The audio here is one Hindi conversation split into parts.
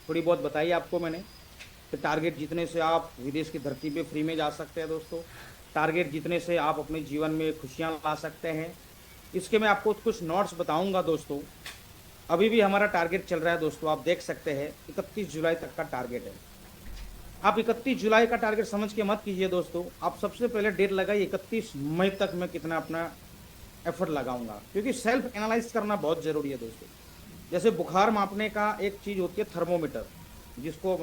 थोड़ी बहुत बताई आपको मैंने कि टारगेट जीतने से आप विदेश की धरती पे फ्री में जा सकते हैं दोस्तों। टारगेट जीतने से आप अपने जीवन में खुशियां ला सकते हैं। इसके मैं आपको कुछ नोट्स बताऊंगा दोस्तों। अभी भी हमारा टारगेट चल रहा है दोस्तों, आप देख सकते हैं 31 जुलाई तक का टारगेट है। आप 31 जुलाई का टारगेट समझ के मत कीजिए दोस्तों, आप सबसे पहले डेट लगाइए 31 मई तक मैं कितना अपना एफर्ट लगाऊंगा, क्योंकि सेल्फ एनालाइज करना बहुत जरूरी है दोस्तों। जैसे बुखार मापने का एक चीज होती है थर्मोमीटर, जिसको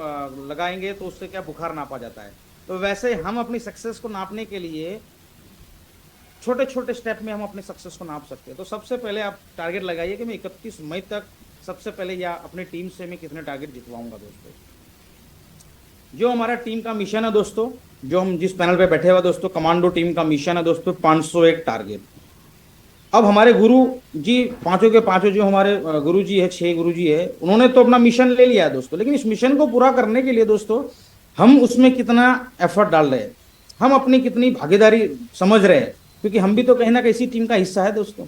लगाएंगे तो उससे क्या बुखार नापा जाता है। तो वैसे हम अपनी सक्सेस को नापने के लिए छोटे छोटे स्टेप में हम अपने सक्सेस को नाप सकते हैं। तो सबसे पहले आप टारगेट लगाइए कि मैं 31 मई तक सबसे पहले या अपनी टीम से मैं कितने टारगेट जितवाऊंगा दोस्तों। जो हमारा टीम का मिशन है दोस्तों, जो हम जिस पैनल पे बैठे हुए दोस्तों, कमांडो टीम का मिशन है दोस्तों 501 टारगेट। अब हमारे गुरु जी पांचों के पांचों जो हमारे गुरु जी है, 6 गुरु जी है, उन्होंने तो अपना मिशन ले लिया है दोस्तों, लेकिन इस मिशन को पूरा करने के लिए दोस्तों हम उसमें कितना एफर्ट डाल रहे हैं, हम अपनी कितनी भागीदारी समझ रहे हैं, क्योंकि हम भी तो कहीं ना कहीं इसी टीम का हिस्सा है दोस्तों।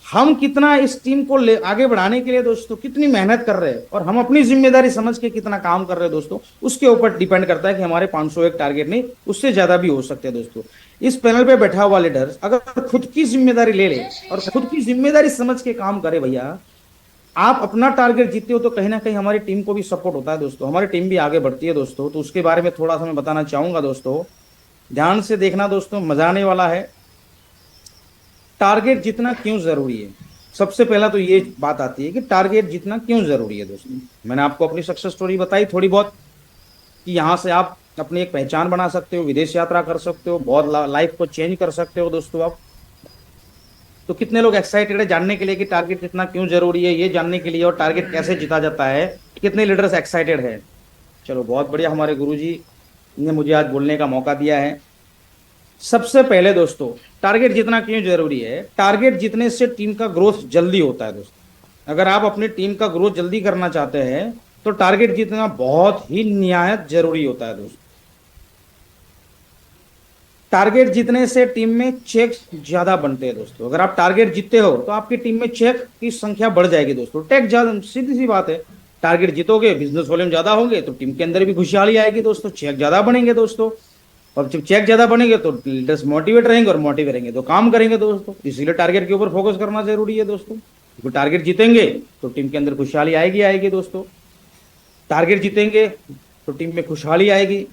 हम कितना इस टीम को आगे बढ़ाने के लिए दोस्तों कितनी मेहनत कर रहे हैं और हम अपनी जिम्मेदारी समझ के कितना काम कर रहे हैं दोस्तों, उसके ऊपर डिपेंड करता है कि हमारे 501 टारगेट नहीं, उससे ज्यादा भी हो सकते हैं दोस्तों। इस पैनल पे बैठा हुआ लीडर अगर खुद की जिम्मेदारी ले ले और खुद की जिम्मेदारी समझ के काम करे भैया, आप अपना टारगेट जीतते हो तो कहीं ना कहीं हमारी टीम को भी सपोर्ट होता है दोस्तों, हमारी टीम भी आगे बढ़ती है दोस्तों। तो उसके बारे में थोड़ा सा मैं बताना चाहूंगा दोस्तों, ध्यान से देखना दोस्तों, मजा आने वाला है। टारगेट जीतना क्यों जरूरी है, सबसे पहला तो ये बात आती है कि टारगेट जीतना क्यों जरूरी है दोस्तों। मैंने आपको अपनी सक्सेस स्टोरी बताई थोड़ी बहुत, कि यहाँ से आप अपनी एक पहचान बना सकते हो, विदेश यात्रा कर सकते हो, बहुत लाइफ को चेंज कर सकते हो दोस्तों आप। तो कितने लोग एक्साइटेड है जानने के लिए कि टारगेट जीतना क्यों जरूरी है, ये जानने के लिए, और टारगेट कैसे जीता जाता है, कितने लीडर्स एक्साइटेड है। चलो बहुत बढ़िया, हमारे गुरुजी ने मुझे आज बोलने का मौका दिया है। सबसे पहले दोस्तों टारगेट जीतना क्यों जरूरी है, टारगेट जीतने से टीम का ग्रोथ जल्दी होता है दोस्तों। अगर आप अपनी टीम का ग्रोथ जल्दी करना चाहते हैं तो टारगेट जीतना बहुत ही निहायत जरूरी होता है दोस्तों। टारगेट जीतने से टीम में चेक ज्यादा बनते हैं दोस्तों। अगर आप टारगेट जीतते हो तो आपकी टीम में चेक की संख्या बढ़ जाएगी दोस्तों, टेक ज्यादा, सीधी सी बात है। टारगेट जीतोगे, बिजनेस वॉल्यूम ज्यादा होंगे तो टीम के अंदर भी खुशहाली आएगी दोस्तों, चेक ज्यादा बनेंगे दोस्तों। और जब चेक ज्यादा बनेंगे तो लीडर्स मोटिवेट रहेंगे, और मोटिवेट रहेंगे तो काम करेंगे दोस्तों। इसीलिए टारगेट के ऊपर फोकस करना जरूरी है दोस्तों, क्योंकि टारगेट जीतेंगे तो टीम के अंदर खुशहाली आएगी आएगी दोस्तों। टारगेट जीतेंगे तो टीम में खुशहाली आएगी,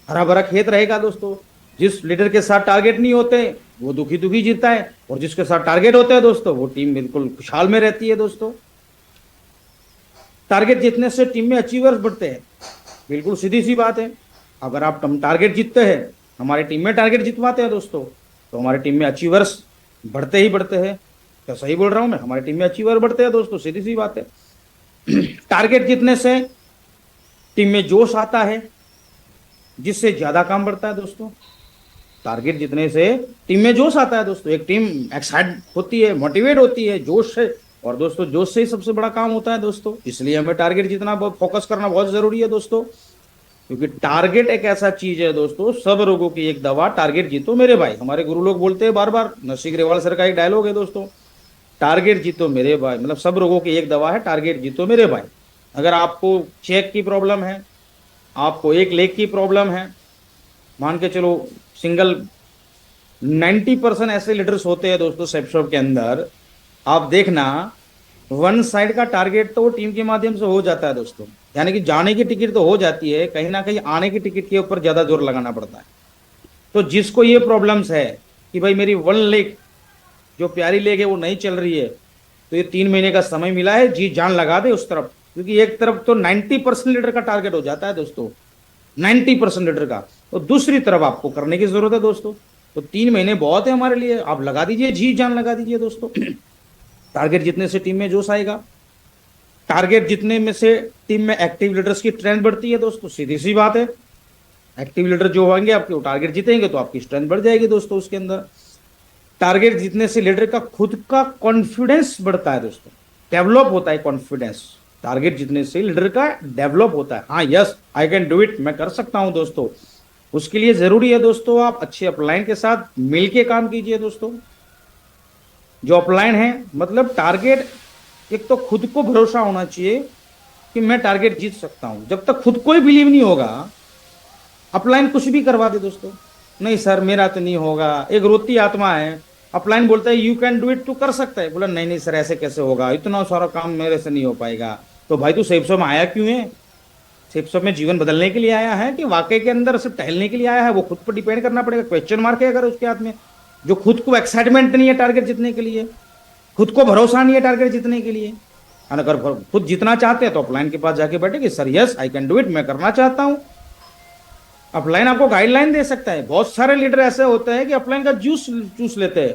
हरा भरा खेत रहेगा दोस्तों। जिस लीडर के साथ टारगेट नहीं होते वो दुखी दुखी जीतता है, और जिसके साथ टारगेट होते हैं दोस्तों वो टीम बिल्कुल खुशहाल में रहती है दोस्तों। टारगेट जीतने से टीम में अचीवर्स बढ़ते हैं, बिल्कुल सीधी सी बात है। अगर आप टारगेट जीतते हैं, हमारी टीम में टारगेट जितवाते हैं दोस्तों, तो हमारी टीम में अचीवर्स बढ़ते ही बढ़ते हैं। क्या सही बोल रहा हूं मैं, हमारी टीम में अचीवर बढ़ते हैं दोस्तों, सीधी सी बात है। टारगेट जीतने से टीम में जोश आता है, जिससे ज्यादा काम बढ़ता है दोस्तों। टारगेट जीतने से टीम में जोश आता है दोस्तों, एक टीम एक्साइट होती है, मोटिवेट होती है, जोश है। और दोस्तों जोश से ही सबसे बड़ा काम होता है दोस्तों, इसलिए हमें टारगेट जीतना बहुत फोकस करना बहुत जरूरी है दोस्तों। क्योंकि टारगेट एक ऐसा चीज है दोस्तों, सब रोगों की एक दवा, टारगेट जीतो मेरे भाई। हमारे गुरु लोग बोलते हैं बार बार, नरसिंह ग्रेवाल सर का एक डायलॉग है दोस्तों, टारगेट जीतो मेरे भाई, मतलब सब रोगों की एक दवा है, टारगेट जीतो मेरे भाई। अगर आपको चेक की प्रॉब्लम है, आपको एक लेग की प्रॉब्लम है, मान के चलो सिंगल 90% ऐसे लीडर्स होते हैं दोस्तों सेप शॉप के अंदर, आप देखना वन साइड का टारगेट तो वो टीम के माध्यम से हो जाता है दोस्तों। यानी कि जाने की टिकट तो हो जाती है, कहीं ना कहीं आने की टिकट के ऊपर ज्यादा जोर लगाना पड़ता है। तो जिसको ये प्रॉब्लम्स है कि भाई मेरी वन लेग, जो प्यारी लेग है वो नहीं चल रही है, तो ये 3 महीने का समय मिला है, जी जान लगा दे उस तरफ। क्योंकि एक तरफ तो 90% लीडर का टारगेट हो जाता है दोस्तों, 90% लीडर का, तो दूसरी तरफ आपको करने की जरूरत है दोस्तों। तो 3 महीने बहुत है हमारे लिए, आप लगा दीजिए, जी जान लगा दीजिए दोस्तों। टारगेट जीतने से टीम में जोश आएगा, टारगेट जीतने में से टीम में एक्टिव लीडर्स की स्ट्रेंथ बढ़ती है दोस्तों, सीधी सी बात है। एक्टिव लीडर जो होंगे आपके, वो टारगेट जीतेंगे तो आपकी स्ट्रेंथ बढ़ जाएगी दोस्तों उसके अंदर। टारगेट जीतने से लीडर का खुद का कॉन्फिडेंस बढ़ता है दोस्तों, डेवलप होता है कॉन्फिडेंस। टारगेट जीतने से लीडर का डेवलप होता है, हाँ yes I can do it, मैं कर सकता हूं दोस्तों। उसके लिए जरूरी है दोस्तों आप अच्छे अपलाइन के साथ मिलके काम कीजिए दोस्तों। जो अपलाइन है, मतलब टारगेट, एक तो खुद को भरोसा होना चाहिए कि मैं टारगेट जीत सकता हूं। जब तक खुद को ही बिलीव नहीं होगा, अपलाइन कुछ भी करवा दे दोस्तों, नहीं सर मेरा तो नहीं होगा, एक रोती आत्मा है, अपलाइन बोलता है यू कैन डू इट, तू कर सकता है, बोला नहीं नहीं सर ऐसे कैसे होगा, इतना सारा काम मेरे से नहीं हो पाएगा। तो भाई तू सेफ शॉप में आया क्यों है? सेफ शॉप में जीवन बदलने के लिए आया है कि वाकई के अंदर सिर्फ टहलने के लिए आया है? वो खुद पर डिपेंड करना पड़ेगा। क्वेश्चन मार्क है अगर उसके हाथ में। जो खुद को एक्साइटमेंट नहीं है टारगेट जीतने के लिए, खुद को भरोसा नहीं है टारगेट जीतने के लिए, और अगर खुद जीतना चाहते हैं तो अपलाइन के पास जाके बैठे कि sir yes I can do it, मैं करना चाहता हूं। अपलाइन आपको गाइडलाइन दे सकता है। बहुत सारे लीडर ऐसे होते हैं कि अपलाइन का जूस चूस लेते हैं,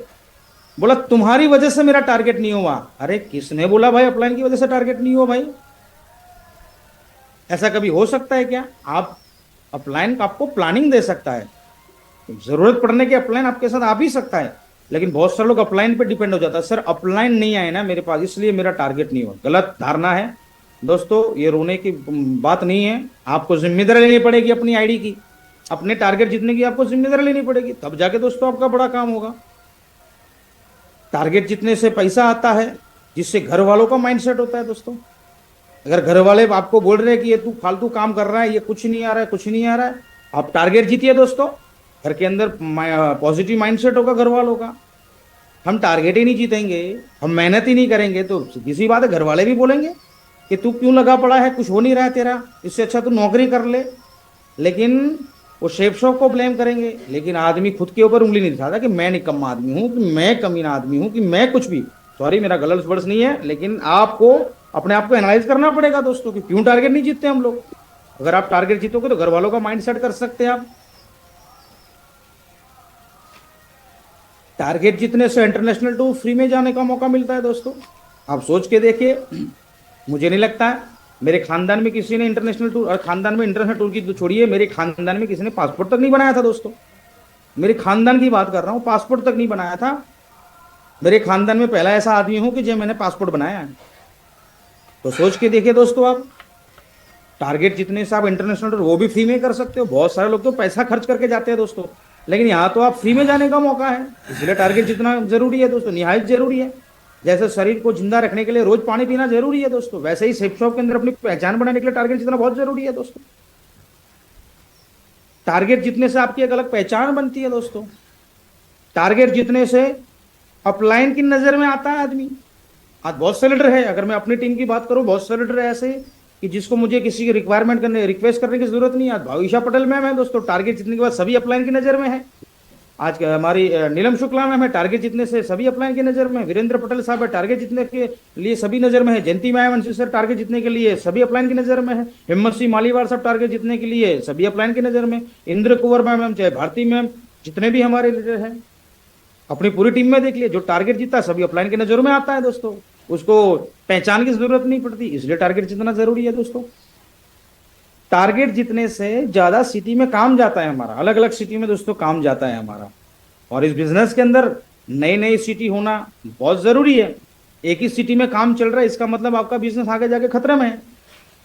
बोला तुम्हारी वजह से मेरा टारगेट नहीं हुआ। अरे किसने बोला भाई अपलाइन की वजह से टारगेट नहीं हुआ भाई? ऐसा कभी हो सकता है क्या? आप अपलाइन आपको प्लानिंग दे सकता है, जरूरत पड़ने के अपलाइन आपके साथ आ भी सकता है, लेकिन बहुत सारे लोग अपलाइन पे डिपेंड हो जाता है। सर अपलाइन नहीं आए ना मेरे पास इसलिए मेरा टारगेट नहीं हुआ। गलत धारणा है दोस्तों, ये रोने की बात नहीं है। आपको जिम्मेदारी लेनी पड़ेगी अपनी आईडी की, अपने टारगेट जीतने की आपको जिम्मेदारी लेनी पड़ेगी, तब जाके दोस्तों आपका बड़ा काम होगा। टारगेट जीतने से पैसा आता है, जिससे घर वालों का माइंडसेट होता है दोस्तों। अगर घर वाले आपको बोल रहे हैं कि ये तू फालतू काम कर रहा है, ये कुछ नहीं आ रहा है, कुछ नहीं आ रहा है, आप टारगेट जीतिए दोस्तों। घर के अंदर पॉजिटिव माइंडसेट होगा घर वालों का। हम टारगेट ही नहीं जीतेंगे, हम मेहनत ही नहीं करेंगे, तो सीधी सी बात है घर वाले भी बोलेंगे कि तू क्यों लगा पड़ा है, कुछ हो नहीं रहा है तेरा, इससे अच्छा तू नौकरी कर ले। लेकिन वो शेफ शॉप को ब्लेम करेंगे, लेकिन आदमी खुद के ऊपर उंगली नहीं दिखाता कि मैं निकम्मा आदमी हूं, कि मैं कमीना आदमी हूं, कि मैं कुछ भी। सॉरी मेरा गलत वर्ड्स नहीं है, लेकिन आपको अपने आप को एनालाइज करना पड़ेगा दोस्तों कि क्यों टारगेट नहीं जीतते हम लोग। अगर आप टारगेट जीतोगे तो घर वालों का माइंड सेट कर सकते हैं आप। टारगेट जीतने से इंटरनेशनल टूर फ्री में जाने का मौका मिलता है दोस्तों। आप सोच के देखिए, मुझे नहीं लगता है मेरे खानदान में किसी ने इंटरनेशनल टूर, और खानदान में इंटरनेशनल टूर की तो छोड़िए, मेरे खानदान में किसी ने पासपोर्ट तक नहीं बनाया था दोस्तों। मेरे खानदान की बात कर रहा हूँ, पासपोर्ट तक नहीं बनाया था। मेरे खानदान में पहला ऐसा आदमी हूं कि जो मैंने पासपोर्ट बनाया है। तो सोच के देखिए दोस्तों, आप टारगेट जितने से आप इंटरनेशनल टूर वो भी फ्री में कर सकते हो। बहुत सारे लोग तो पैसा खर्च करके जाते हैं दोस्तों, लेकिन यहाँ तो आप फ्री में जाने का मौका है, इसलिए टारगेट जितना जरूरी है दोस्तों, निहायत जरूरी है। जैसे शरीर को जिंदा रखने के लिए रोज पानी पीना जरूरी है दोस्तों, वैसे ही सेफ शॉप के अंदर अपनी पहचान बनाने के लिए टारगेट जितना बहुत जरूरी है दोस्तों। टारगेट जीतने से आपकी एक अलग पहचान बनती है दोस्तों। टारगेट जीतने से अपलाइन की नजर में आता है आदमी। आज बहुत से लीडर है, अगर मैं अपनी टीम की बात करूं, बहुत से लीडर ऐसे कि जिसको मुझे किसी की रिक्वायरमेंट करने रिक्वेस्ट करने की जरूरत नहीं है। आज भविष्य पटेल मैम है दोस्तों, टारगेट जीतने के बाद सभी अपलाइन की नजर में है। आज हमारी नीलम शुक्ला मैम है, टारगेट जीतने से सभी अपलाइन की नजर में। वीरेंद्र पटेल साहब है, टारगेट जीतने के लिए सभी नजर में है। जयंती मायावंशी सर टारगेट जीतने के लिए सभी अपलाइन की नजर में है। हिम्मत सिंह मालीवाल साहब टारगेट जीतने के लिए सभी अपलाइन की नजर में। इंद्र कुंवर मैम, चाहे भारती मैम, जितने भी हमारे लीडर हैं, अपनी पूरी टीम में देख लिए, जो टारगेट जीता सभी अपलाइन की नजरों में आता है दोस्तों। उसको पहचान की जरूरत नहीं पड़ती, इसलिए टारगेट जीतना जरूरी है दोस्तों। टारगेट जीतने से ज्यादा सिटी में काम जाता है हमारा, अलग अलग सिटी में दोस्तों काम जाता है हमारा। और इस बिजनेस के अंदर नई नई सिटी होना बहुत जरूरी है। एक ही सिटी में काम चल रहा है इसका मतलब आपका बिजनेस आगे जाके खतरे में है।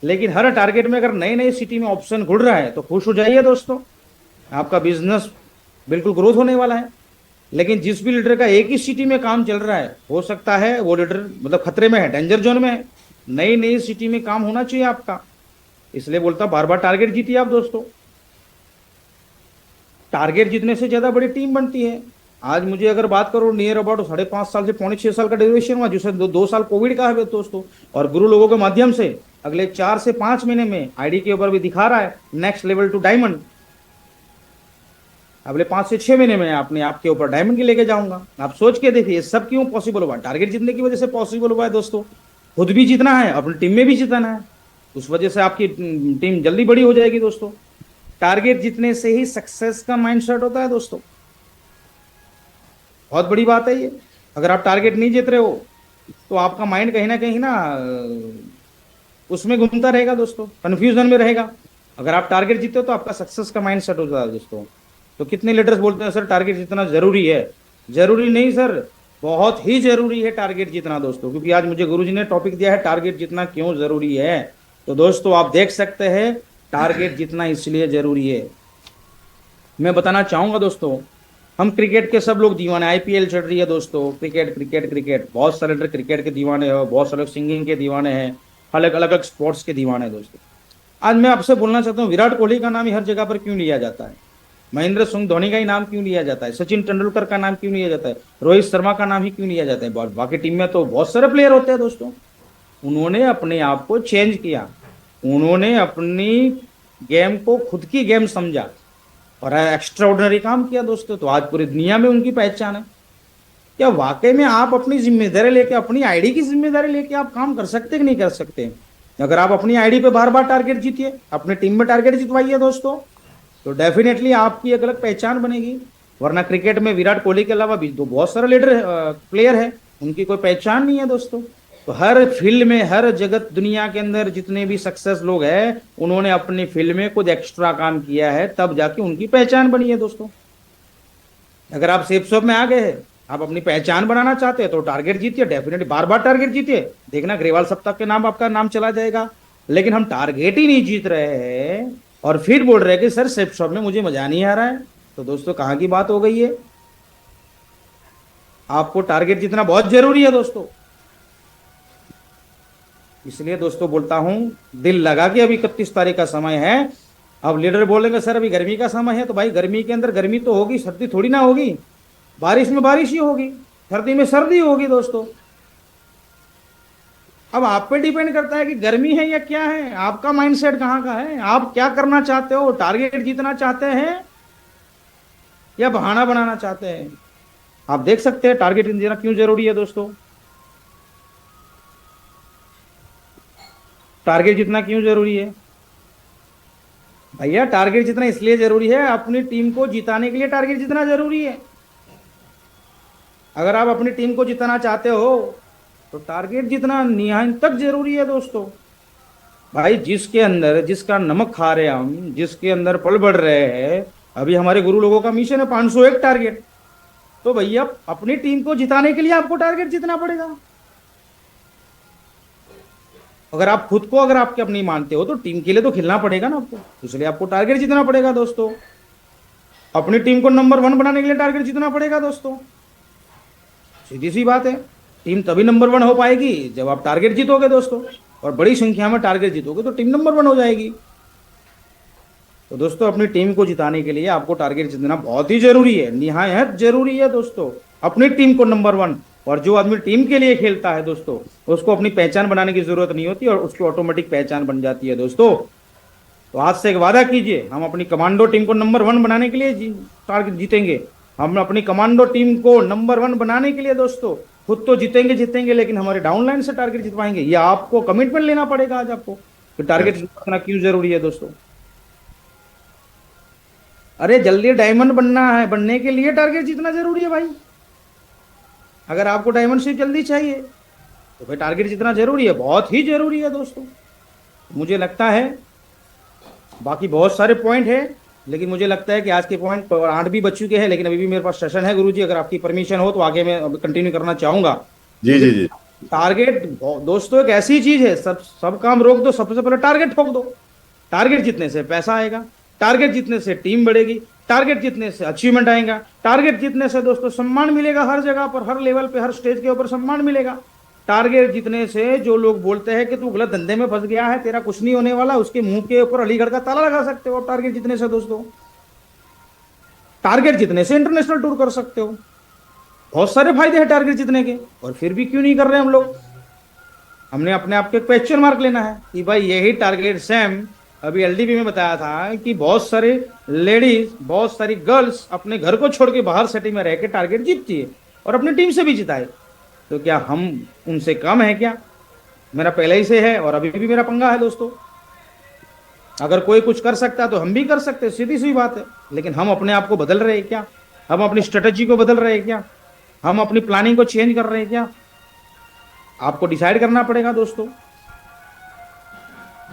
लेकिन हर टारगेट में अगर नई नई सिटी में ऑप्शन खुल रहा है तो खुश हो जाइए दोस्तों, आपका बिजनेस बिल्कुल ग्रोथ होने वाला है। लेकिन जिस भी लीडर का एक ही सिटी में काम चल रहा है, हो सकता है वो लीडर मतलब खतरे में है, डेंजर जोन में है। नई नई सिटी में काम होना चाहिए आपका, इसलिए बोलता बार बार टारगेट जीतिए आप दोस्तों। टारगेट जीतने से ज्यादा बड़ी टीम बनती है। आज मुझे अगर बात करो, नियर अबाउट 5.5 साल से 6.25 साल का ड्यूरेशन हुआ, जिससे 2 साल कोविड का है दोस्तों। और गुरु लोगों के माध्यम से अगले 4 से 5 महीने में आईडी के ऊपर भी दिखा रहा है नेक्स्ट लेवल टू डायमंड। अगले 5 से 6 महीने में अपने आपके ऊपर डायमंड के लेके जाऊंगा। आप सोच के देखिए सब क्यों पॉसिबल हुआ, टारगेट जीतने की वजह से पॉसिबल हुआ है दोस्तों। खुद भी जीतना है, अपनी टीम में भी जीतना है, उस वजह से आपकी टीम जल्दी बड़ी हो जाएगी दोस्तों। टारगेट जीतने से ही सक्सेस का माइंडसेट होता है दोस्तों, बहुत बड़ी बात है ये। अगर आप टारगेट नहीं जीत रहे हो तो आपका माइंड कहीं ना उसमें घूमता रहेगा दोस्तों, कंफ्यूजन में रहेगा। अगर आप टारगेट जीते हो तो आपका सक्सेस का माइंडसेट होता है दोस्तों। तो कितने लीडर्स बोलते हैं सर टारगेट जीतना जरूरी है। जरूरी नहीं सर, बहुत ही जरूरी है टारगेट जीतना दोस्तों, क्योंकि आज मुझे गुरुजी ने टॉपिक दिया है टारगेट जीतना क्यों जरूरी है। तो दोस्तों आप देख सकते हैं टारगेट जीतना इसलिए जरूरी है। मैं बताना चाहूंगा दोस्तों, हम क्रिकेट के सब लोग दीवाने, आईपीएल चल रही है दोस्तों, क्रिकेट क्रिकेट क्रिकेट, बहुत सारे क्रिकेट के दीवाने हो, बहुत सारे सिंगिंग के दीवाने हैं। अलग अलग स्पोर्ट्स के दीवाने दोस्तों। आज मैं आपसे बोलना चाहता हूँ, विराट कोहली का नाम ही हर जगह पर क्यों लिया जाता है, महेंद्र सिंह धोनी का ही नाम क्यों लिया जाता है, सचिन तेंदुलकर का नाम क्यों लिया जाता है, रोहित शर्मा का नाम ही क्यों लिया जाता है। बाकी टीम में तो बहुत सारे प्लेयर होते हैं दोस्तों। उन्होंने अपने आप को चेंज किया, उन्होंने अपनी गेम को खुद की गेम समझा और एक्स्ट्रा ऑर्डिनरी काम किया दोस्तों। तो आज पूरी दुनिया में उनकी पहचान है। क्या वाकई में आप अपनी जिम्मेदारी लेके, अपनी आईडी की जिम्मेदारी लेके आप काम कर सकते कि नहीं कर सकते? अगर आप अपनी आईडी पे बार बार टारगेट जीतिए, अपने टीम में टारगेट जितवाइए दोस्तों, तो डेफिनेटली आपकी एक अलग पहचान बनेगी। वरना क्रिकेट में विराट कोहली के अलावा भी तो बहुत सारे लीडर प्लेयर है, उनकी कोई पहचान नहीं है दोस्तों। तो हर फील्ड में, हर जगत दुनिया के अंदर जितने भी सक्सेस लोग हैं, उन्होंने अपनी फील्ड में कुछ एक्स्ट्रा काम किया है, तब जाके उनकी पहचान बनी है दोस्तों। अगर आप सेफ शॉप में आ गए हैं, आप अपनी पहचान बनाना चाहते हैं, तो टारगेट जीतिए, डेफिनेटली बार बार टारगेट जीतिए। देखना ग्रेवाल सप्ताह के नाम आपका नाम चला जाएगा। लेकिन हम टारगेट ही नहीं जीत रहे हैं और फिर बोल रहे हैं कि सर सेफ शॉप में मुझे मजा नहीं आ रहा है, तो दोस्तों कहां की बात हो गई है? आपको टारगेट जीतना बहुत जरूरी है दोस्तों। इसलिए दोस्तों बोलता हूं, दिल लगा के अभी 31 तारीख का समय है। अब लीडर बोलेंगे सर अभी गर्मी का समय है, तो भाई गर्मी के अंदर गर्मी तो होगी, सर्दी थोड़ी ना होगी। बारिश में बारिश ही होगी, सर्दी में सर्दी होगी दोस्तों। अब आप पे डिपेंड करता है कि गर्मी है या क्या है, आपका माइंडसेट कहां का है, आप क्या करना चाहते हो, टारगेट जीतना चाहते हैं या बहाना बनाना चाहते हैं। आप देख सकते हैं टारगेट जीतना क्यों जरूरी है दोस्तों। टारगेट जीतना क्यों जरूरी है भैया? टारगेट जीतना इसलिए जरूरी है, अपनी टीम को जिताने के लिए टारगेट जीतना जरूरी है। अगर आप अपनी टीम को जिताना चाहते हो तो टारगेट जितना निहायत तक जरूरी है दोस्तों। भाई जिसके अंदर, जिसका नमक खा रहे हैं हम, जिसके अंदर पल बढ़ रहे हैं, अभी हमारे गुरु लोगों का मिशन है 501 टारगेट। तो भैया अपनी टीम को जिताने के लिए आपको टारगेट जीतना पड़ेगा। अगर आप खुद को, अगर आपके अपनी मानते हो, तो टीम के लिए तो खेलना पड़ेगा ना आपको, इसलिए आपको टारगेट जीतना पड़ेगा दोस्तों। अपनी टीम को नंबर 1 बनाने के लिए टारगेट जीतना पड़ेगा दोस्तों। सीधी सी बात है, टीम तभी नंबर 1 हो पाएगी जब आप टारगेट जीतोगे दोस्तों, और बड़ी संख्या में टारगेट जीतोगे तो टीम नंबर 1 हो जाएगी। तो दोस्तों अपनी टीम को जिताने के लिए आपको टारगेट जीतना बहुत ही जरूरी है, निहायत जरूरी है दोस्तों। अपनी टीम को नंबर 1, और जो आदमी टीम के लिए खेलता है दोस्तों, उसको अपनी पहचान बनाने की जरूरत नहीं होती और उसकी ऑटोमेटिक पहचान बन जाती है दोस्तों। तो आज से एक वादा कीजिए, हम अपनी कमांडो टीम को नंबर 1 बनाने के लिए टारगेट जीतेंगे। हम अपनी कमांडो टीम को नंबर 1 बनाने के लिए दोस्तों खुद तो जीतेंगे, लेकिन हमारे डाउनलाइन से टारगेट जितवाएंगे। ये आपको कमिटमेंट लेना पड़ेगा आज आपको कि टारगेट जीतना क्यों जरूरी है दोस्तों। अरे जल्दी डायमंड बनना है, बनने के लिए टारगेट जीतना जरूरी है भाई। अगर आपको डायमंड शिप जल्दी चाहिए तो भाई टारगेट जीतना जरूरी है, बहुत ही जरूरी है दोस्तों। मुझे लगता है बाकी बहुत सारे पॉइंट है, लेकिन मुझे लगता है कि आज के पॉइंट 8 भी बच चुके हैं, लेकिन अभी भी मेरे पास सेशन है गुरुजी, अगर आपकी परमिशन हो तो आगे मैं कंटिन्यू करना चाहूंगा। जी जी जी। टारगेट दोस्तों एक ऐसी चीज है, सब काम रोक दो, सबसे पहले टारगेट ठोक दो। टारगेट जीतने से पैसा आएगा, टारगेट जीतने से टीम बढ़ेगी, टारगेट जीतने से अचीवमेंट आएगा, टारगेट जीतने से दोस्तों सम्मान मिलेगा, हर जगह पर, हर लेवल पे, हर स्टेज के ऊपर सम्मान मिलेगा। टारगेट जीतने से जो लोग बोलते हैं कि तू गलत धंधे में फंस गया है, तेरा कुछ नहीं होने वाला, उसके मुंह के ऊपर अलीगढ़ का ताला लगा सकते हो टारगेट जीतने से दोस्तों। टारगेट जीतने से इंटरनेशनल टूर कर सकते हो, बहुत सारे फायदे हैं टारगेट जीतने के, और फिर भी क्यों नहीं कर रहे हम लोग। हमने अपने आप के क्वेश्चन मार्क लेना है कि भाई यही टारगेट सेम अभी एलडीबी में बताया था कि बहुत सारे लेडीज, बहुत सारी गर्ल्स अपने घर को छोड़ के बाहर सिटी में रह के टारगेट जीतती है और अपनी टीम से भी जिताए। तो क्या हम उनसे कम है क्या? मेरा पहले ही से है और अभी भी मेरा पंगा है दोस्तों। अगर कोई कुछ कर सकता है तो हम भी कर सकते हैं, सीधी सी बात है। लेकिन हम अपने आप को बदल रहे हैं क्या? हम अपनी स्ट्रेटेजी को बदल रहे हैं क्या? हम अपनी प्लानिंग को चेंज कर रहे हैं क्या? आपको डिसाइड करना पड़ेगा दोस्तों।